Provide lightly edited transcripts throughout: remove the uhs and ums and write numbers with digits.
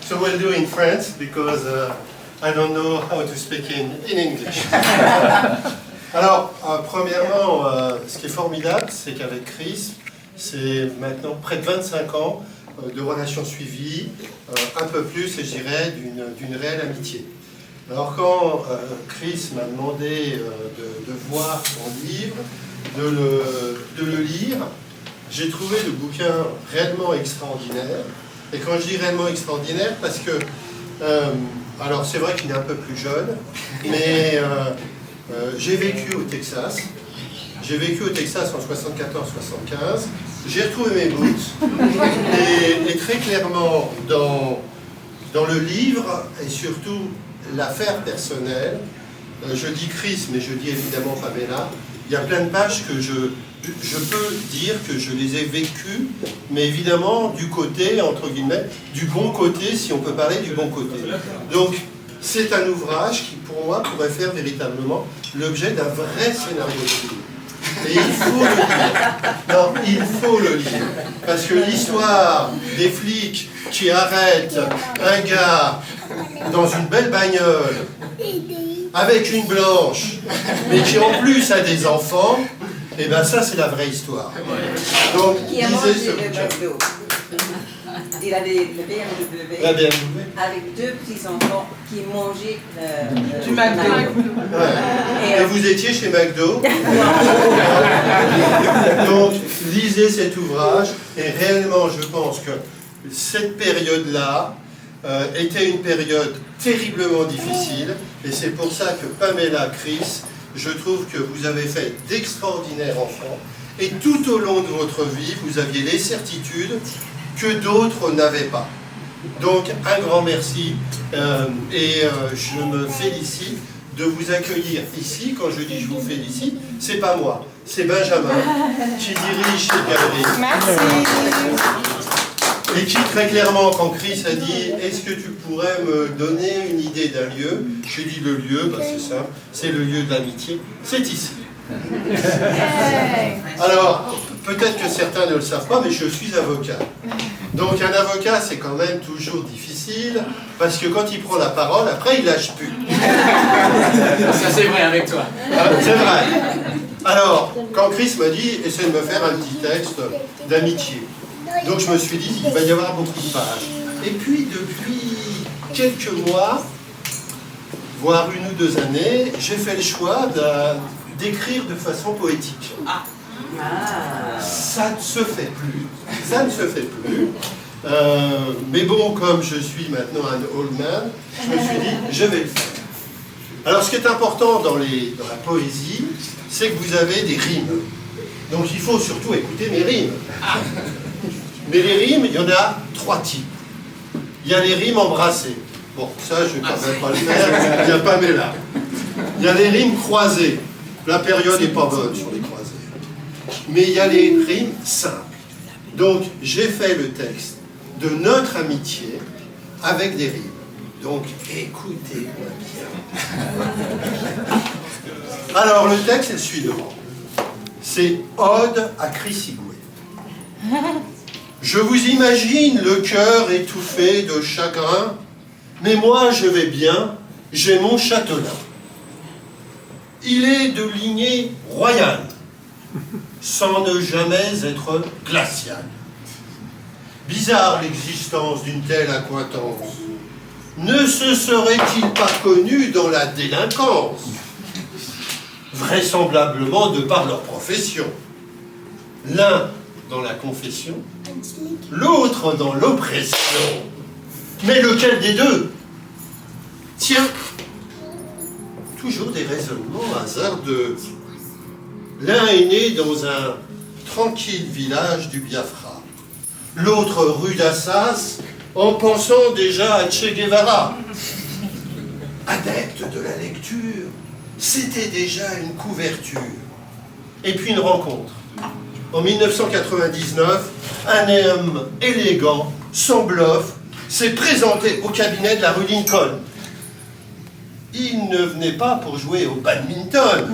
So we'll do in French because I don't know how to speak in English. Alors, premièrement, ce qui est formidable, c'est qu'avec Chris, c'est maintenant près de 25 ans de relations suivies, un peu plus, je dirais, d'une réelle amitié. Alors quand Chris m'a demandé de voir son livre, de le lire, j'ai trouvé le bouquin réellement extraordinaire. Et quand je dis réellement extraordinaire, parce que, alors c'est vrai qu'il est un peu plus jeune, mais j'ai vécu au Texas. J'ai vécu au Texas en 74-75. J'ai retrouvé mes boots. Et très clairement, dans le livre, et surtout l'affaire personnelle, je dis Chris, mais je dis évidemment Pamela, il y a plein de pages que je peux dire que je les ai vécues, mais évidemment du côté, entre guillemets, du bon côté, si on peut parler du bon côté. Donc, c'est un ouvrage qui, pour moi, pourrait faire véritablement l'objet d'un vrai scénario de film. Et il faut le lire. Non, il faut le lire. Parce que l'histoire des flics qui arrêtent un gars dans une belle bagnole, avec une blanche, mais qui en plus a des enfants, et bien ça c'est la vraie histoire. Donc, lisez ce bouquin. Il a des BMW, la BMW avec deux petits-enfants qui mangeaient du McDo. Ouais. Et vous étiez chez McDo. Donc, lisez cet ouvrage. Et réellement, je pense que cette période-là était une période terriblement difficile. Et c'est pour ça que Pamela, Chris, je trouve que vous avez fait d'extraordinaires enfants. Et tout au long de votre vie, vous aviez les certitudes que d'autres n'avaient pas. Donc, un grand merci je me félicite de vous accueillir ici. Quand je dis je vous félicite, c'est pas moi, c'est Benjamin qui dirige ces galeries. Merci. Et qui très clairement, quand Chris a dit « Est-ce que tu pourrais me donner une idée d'un lieu ?» J'ai dit le lieu, bah, c'est simple, c'est le lieu de l'amitié, c'est ici. Alors, peut-être que certains ne le savent pas, mais je suis avocat. Donc un avocat, c'est quand même toujours difficile, parce que quand il prend la parole, après il lâche plus. Ça c'est vrai avec toi. C'est vrai. Alors, quand Chris m'a dit, essaie de me faire un petit texte d'amitié. Donc je me suis dit, il va y avoir beaucoup de pages. Et puis, depuis quelques mois, voire 1 ou 2 années, j'ai fait le choix d'écrire de façon poétique. Ça ne se fait plus. Ça ne se fait plus. Mais bon, comme je suis maintenant un old man, je me suis dit, je vais le faire. Alors, ce qui est important dans la poésie, c'est que vous avez des rimes. Donc, il faut surtout écouter mes rimes. Mais les rimes, il y en a 3 types. Il y a les rimes embrassées. Bon, ça, je ne vais quand même pas le faire. Il n'y a pas Pamela. Il y a les rimes croisées. La période n'est pas bonne sur les croisées. Mais il y a les rimes simples. Donc, j'ai fait le texte de notre amitié avec des rimes. Donc, écoutez-moi bien. Alors, le texte est le suivant. C'est Ode à Chris Higoué. Je vous imagine le cœur étouffé de chagrin, mais moi je vais bien, j'ai mon châtelain. Il est de lignée royale, sans ne jamais être glacial. Bizarre l'existence d'une telle accointance. Ne se serait-il pas connu dans la délinquance? Vraisemblablement de par leur profession. L'un dans la confession, l'autre dans l'oppression. Mais lequel des deux? Tiens, toujours des raisonnements hasardeux. L'un est né dans un tranquille village du Biafra, l'autre rue d'Assas, en pensant déjà à Che Guevara. Adepte de la lecture, c'était déjà une couverture. Et puis une rencontre. En 1999, un homme élégant, sans bluff, s'est présenté au cabinet de la rue Lincoln. Il ne venait pas pour jouer au badminton,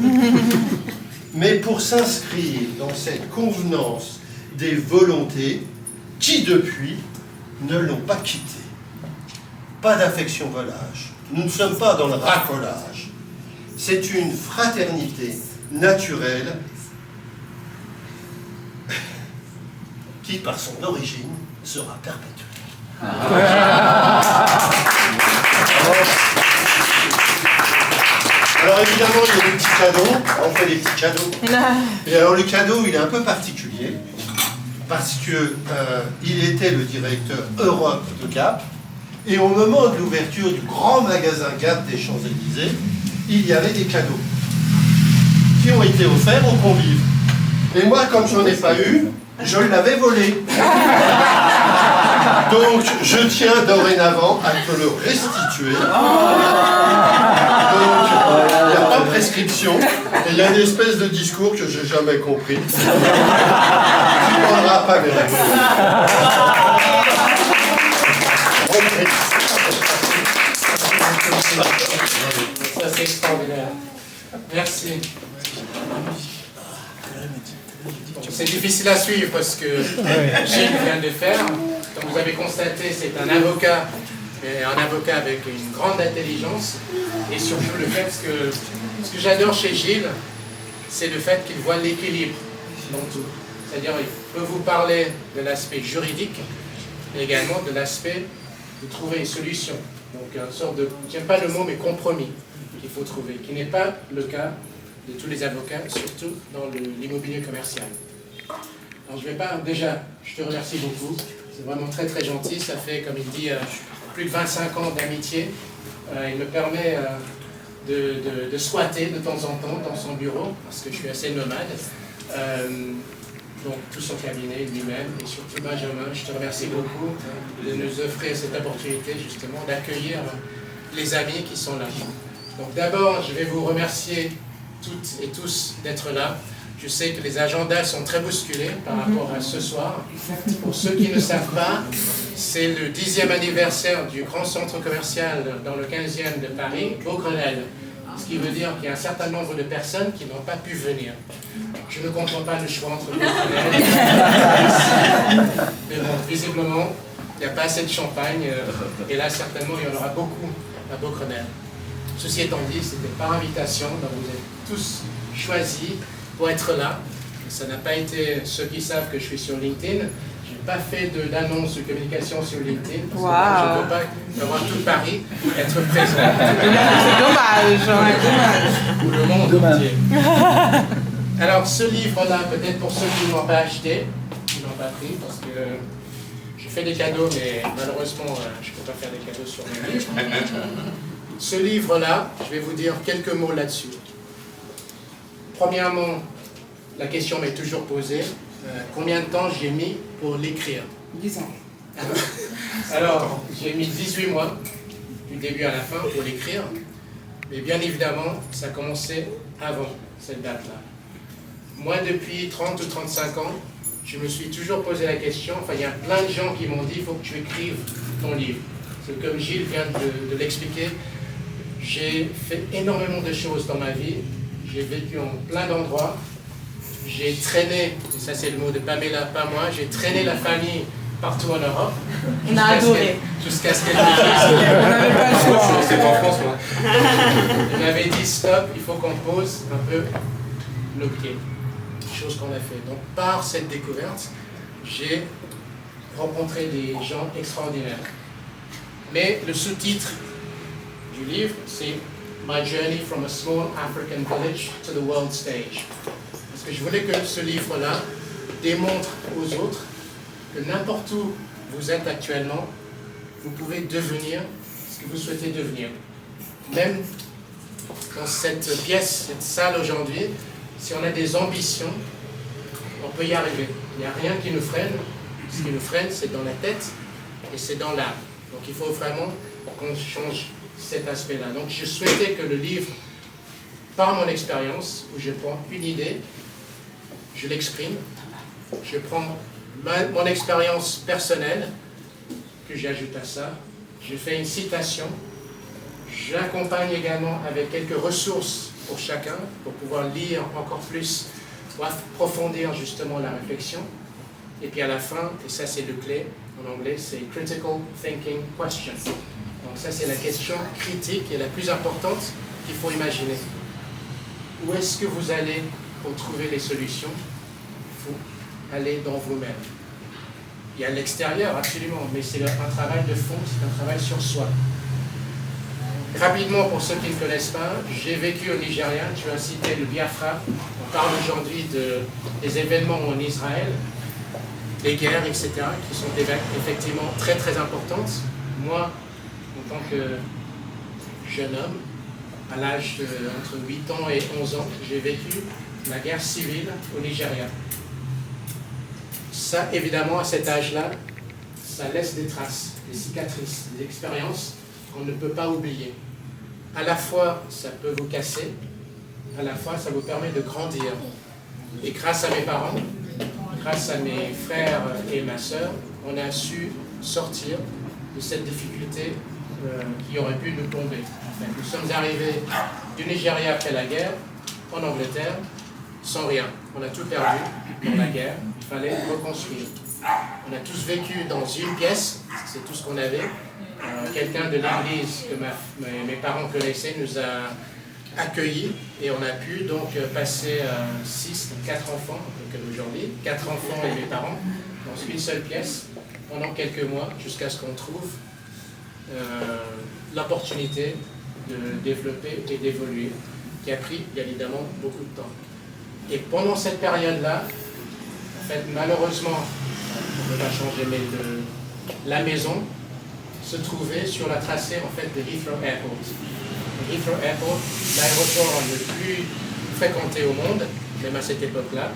mais pour s'inscrire dans cette convenance des volontés qui, depuis, ne l'ont pas quitté. pas d'affection volage. Nous ne sommes pas dans le raffolage. C'est une fraternité naturelle qui, par son origine, sera perpétuelle. Alors évidemment, il y a des petits cadeaux. On fait des petits cadeaux. Et alors le cadeau, il est un peu particulier parce que il était le directeur Europe de Gap. Et au moment de l'ouverture du grand magasin Gap des Champs-Élysées, il y avait des cadeaux qui ont été offerts aux convives. Et moi, comme je n'en ai pas eu, je l'avais volé. Donc, je tiens dorénavant à te le restituer. Donc, il n'y a pas de prescription. Et il y a une espèce de discours que je n'ai jamais compris. Tu ne prendras pas mes règles. Ça, c'est extraordinaire. Merci. C'est difficile à suivre parce que Gilles vient de faire. Comme vous avez constaté, c'est un avocat, mais un avocat avec une grande intelligence. Et surtout le fait que ce que j'adore chez Gilles, c'est le fait qu'il voit l'équilibre dans tout. C'est-à-dire qu'il peut vous parler de l'aspect juridique, mais également de l'aspect de trouver une solution. Donc une sorte de, j'aime pas le mot, mais compromis qu'il faut trouver, qui n'est pas le cas de tous les avocats, surtout dans l'immobilier commercial. Alors je vais pas, déjà, je te remercie beaucoup, c'est vraiment très très gentil, ça fait, comme il dit, plus de 25 ans d'amitié. Il me permet de squatter de temps en temps dans son bureau, parce que je suis assez nomade. Donc tout son cabinet lui-même, et surtout Benjamin, je te remercie beaucoup de nous offrir cette opportunité justement d'accueillir les amis qui sont là. Donc d'abord, je vais vous remercier toutes et tous d'être là. Je sais que les agendas sont très bousculés par rapport à ce soir. Pour ceux qui ne savent pas, c'est le 10e anniversaire du grand centre commercial dans le 15e de Paris, Beaugrenelle. Ce qui veut dire qu'il y a un certain nombre de personnes qui n'ont pas pu venir. Je ne comprends pas le choix entre Beaugrenelle. Mais bon, visiblement, il n'y a pas assez de champagne. Et là, certainement, il y en aura beaucoup à Beaugrenelle. Ceci étant dit, c'était par invitation, donc vous êtes tous choisis pour être là. Ça n'a pas été ceux qui savent que je suis sur LinkedIn. Je n'ai pas fait d'annonce de communication sur LinkedIn. Parce que je ne peux pas avoir tout Paris être présent. C'est dommage. Ou le monde entier. Alors, ce livre-là, peut-être pour ceux qui ne l'ont pas acheté, qui ne l'ont pas pris, parce que je fais des cadeaux, mais malheureusement, je ne peux pas faire des cadeaux sur mes livres. Ce livre-là, je vais vous dire quelques mots là-dessus. Premièrement, la question m'est toujours posée, combien de temps j'ai mis pour l'écrire? 10 ans. Alors, j'ai mis 18 mois, du début à la fin, pour l'écrire. Mais bien évidemment, ça a commencé avant cette date-là. Moi, depuis 30 ou 35 ans, je me suis toujours posé la question, enfin, il y a plein de gens qui m'ont dit, il faut que tu écrives ton livre. C'est comme Gilles vient de l'expliquer, j'ai fait énormément de choses dans ma vie, j'ai vécu en plein d'endroits, j'ai traîné, et ça c'est le mot de Pamela, pas moi, j'ai traîné la famille partout en Europe. On a adoré. Jusqu'à ce qu'elle me dise. On n'avait pas le choix. C'est en France, moi. Elle m'avait dit stop, il faut qu'on pose un peu nos pieds. Chose qu'on a fait. Donc par cette découverte, j'ai rencontré des gens extraordinaires. Mais le sous-titre du livre, c'est My Journey from a Small African Village to the World Stage. Parce que je voulais que ce livre-là démontre aux autres que n'importe où vous êtes actuellement, vous pouvez devenir ce que vous souhaitez devenir. Même dans cette pièce, cette salle aujourd'hui, si on a des ambitions, on peut y arriver. Il n'y a rien qui nous freine. Ce qui nous freine, c'est dans la tête et c'est dans l'âme. Donc il faut vraiment qu'on change cet aspect-là. Donc je souhaitais que le livre, par mon expérience, où je prends une idée, je l'exprime, je prends mon expérience personnelle, que j'ajoute à ça, je fais une citation, j'accompagne également avec quelques ressources pour chacun, pour pouvoir lire encore plus, pour approfondir justement la réflexion. Et puis à la fin, et ça c'est le clé, en anglais, c'est Critical Thinking Question. Donc ça, c'est la question critique et la plus importante qu'il faut imaginer. Où est-ce que vous allez pour trouver les solutions? Il faut aller dans vous-même. Il y a l'extérieur, absolument, mais c'est un travail de fond, c'est un travail sur soi. Rapidement, pour ceux qui ne connaissent pas, j'ai vécu au Nigeria, tu as cité le Biafra. On parle aujourd'hui des événements en Israël, des guerres, etc., qui sont effectivement très très importantes. Moi, en tant que jeune homme, à l'âge entre 8 ans et 11 ans, j'ai vécu la guerre civile au Nigeria. Ça, évidemment, à cet âge-là, ça laisse des traces, des cicatrices, des expériences qu'on ne peut pas oublier. À la fois, ça peut vous casser, à la fois, ça vous permet de grandir. Et grâce à mes parents, grâce à mes frères et ma sœur, on a su sortir de cette difficulté qui aurait pu nous tomber. Enfin, nous sommes arrivés du Nigeria après la guerre, en Angleterre, sans rien. On a tout perdu dans la guerre, il fallait reconstruire. On a tous vécu dans une pièce, c'est tout ce qu'on avait. Quelqu'un de l'église que mes parents connaissaient nous a accueillis et on a pu donc passer 4 enfants, comme aujourd'hui, 4 enfants et mes parents, dans une seule pièce pendant quelques mois jusqu'à ce qu'on trouve l'opportunité de développer et d'évoluer, qui a pris bien évidemment beaucoup de temps. Et pendant cette période-là, en fait, malheureusement, on ne peut pas changer, mais la maison se trouvait sur la tracée en fait, de Heathrow Airport. Heathrow Airport, l'aéroport le plus fréquenté au monde, même à cette époque-là.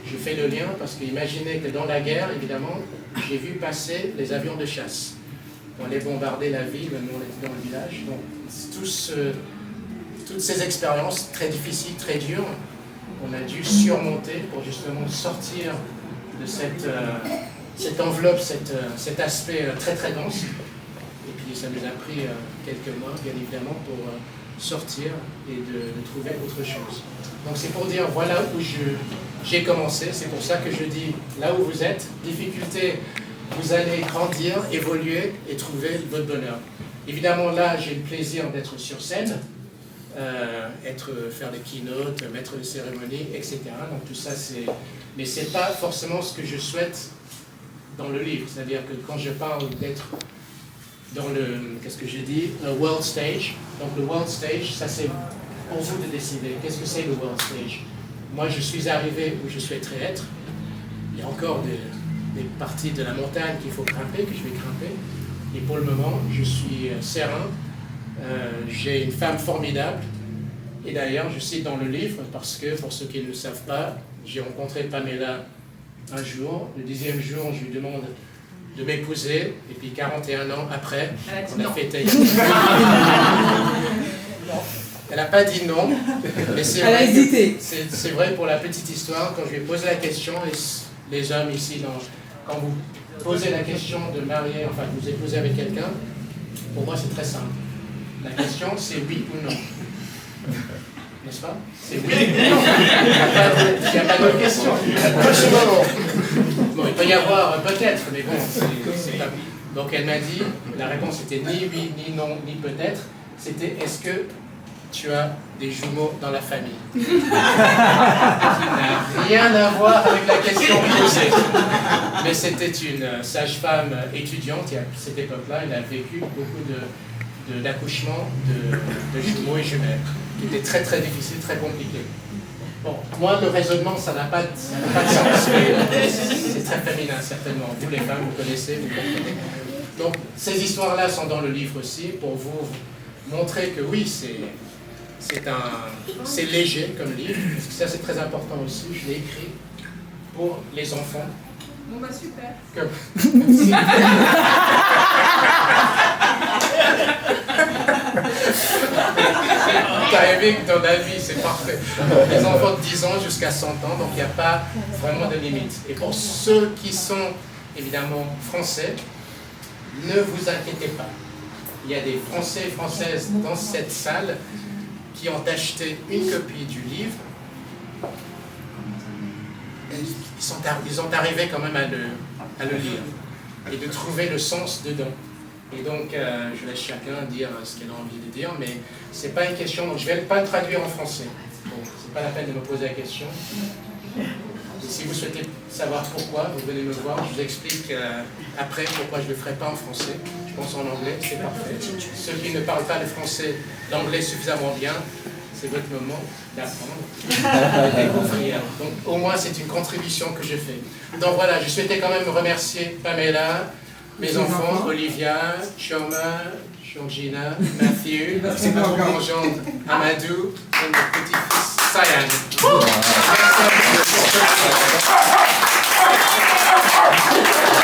Je fais le lien parce qu'imaginez que dans la guerre, évidemment, j'ai vu passer les avions de chasse. On allait bombarder la ville, nous on était dans le village. Donc, toutes ces expériences très difficiles, très dures, on a dû surmonter pour justement sortir de cette enveloppe, cet aspect très très dense. Et puis ça nous a pris quelques mois, bien évidemment, pour sortir et de trouver autre chose. Donc c'est pour dire, voilà où j'ai commencé. C'est pour ça que je dis, là où vous êtes, difficulté, vous allez grandir, évoluer et trouver votre bonheur. Évidemment, là, j'ai le plaisir d'être sur scène, faire des keynotes, mettre des cérémonies, etc. Donc tout ça, c'est... Mais ce n'est pas forcément ce que je souhaite dans le livre. C'est-à-dire que quand je parle d'être dans qu'est-ce que j'ai dit, le world stage. Donc le world stage, ça c'est pour vous de décider. Qu'est-ce que c'est le world stage? Moi, je suis arrivé où je souhaiterais être. Il y a encore des parties de la montagne qu'il faut grimper, que je vais grimper. Et pour le moment, je suis serein. J'ai une femme formidable. Et d'ailleurs, je cite dans le livre, parce que pour ceux qui ne le savent pas, j'ai rencontré Pamela un jour. Le 10e jour, je lui demande de m'épouser. Et puis 41 ans après, on a fêté. Elle n'a pas dit non. Mais c'est Elle a hésité. C'est vrai pour la petite histoire. Quand je lui ai posé la question, les hommes ici, quand vous posez la question de marier, enfin de vous épouser avec quelqu'un, pour moi c'est très simple. La question c'est oui ou non. N'est-ce pas? C'est oui ou non. Il n'y a pas de question. Bon, il peut y avoir peut-être, mais bon, c'est pas... Donc elle m'a dit, la réponse était ni oui, ni non, ni peut-être. C'était est-ce que tu as des jumeaux dans la famille? Qui n'a rien à voir avec la question posée. Mais c'était une sage-femme étudiante, et à cette époque-là, elle a vécu beaucoup d'accouchements de jumeaux et jumelles, qui étaient très très difficiles, très compliqués. Bon, moi, le raisonnement, ça n'a pas de sens, mais c'est très féminin, certainement. Vous, les femmes, vous connaissez, vous comprenez. Donc, ces histoires-là sont dans le livre aussi, pour vous montrer que oui, c'est léger comme livre, parce que ça, c'est très important aussi. Je l'ai écrit pour les enfants. Bon, bah super. T'as aimé que dans la vie, c'est parfait. Les enfants de 10 ans jusqu'à 100 ans, donc il n'y a pas vraiment de limite. Et pour ceux qui sont évidemment français, ne vous inquiétez pas. Il y a des Français et Françaises dans cette salle qui ont acheté une copie du livre. Ils sont arrivés quand même à le lire et de trouver le sens dedans. Et donc, je laisse chacun dire ce qu'il a envie de dire, mais c'est pas une question, donc je vais pas le traduire en français. Bon, c'est pas la peine de me poser la question. Et si vous souhaitez savoir pourquoi, vous venez me voir, je vous explique après pourquoi je ne le ferai pas en français. Je pense en anglais, c'est parfait. Ceux qui ne parlent pas le français, l'anglais suffisamment bien, c'est votre moment d'apprendre et découvrir. Donc au moins c'est une contribution que je fais. Donc voilà, je souhaitais quand même remercier Pamela, mes enfants, Olivia, Chioma, Georgina, Matthew, mon gendre Amadou et mon petit-fils Sayan. Merci à vous.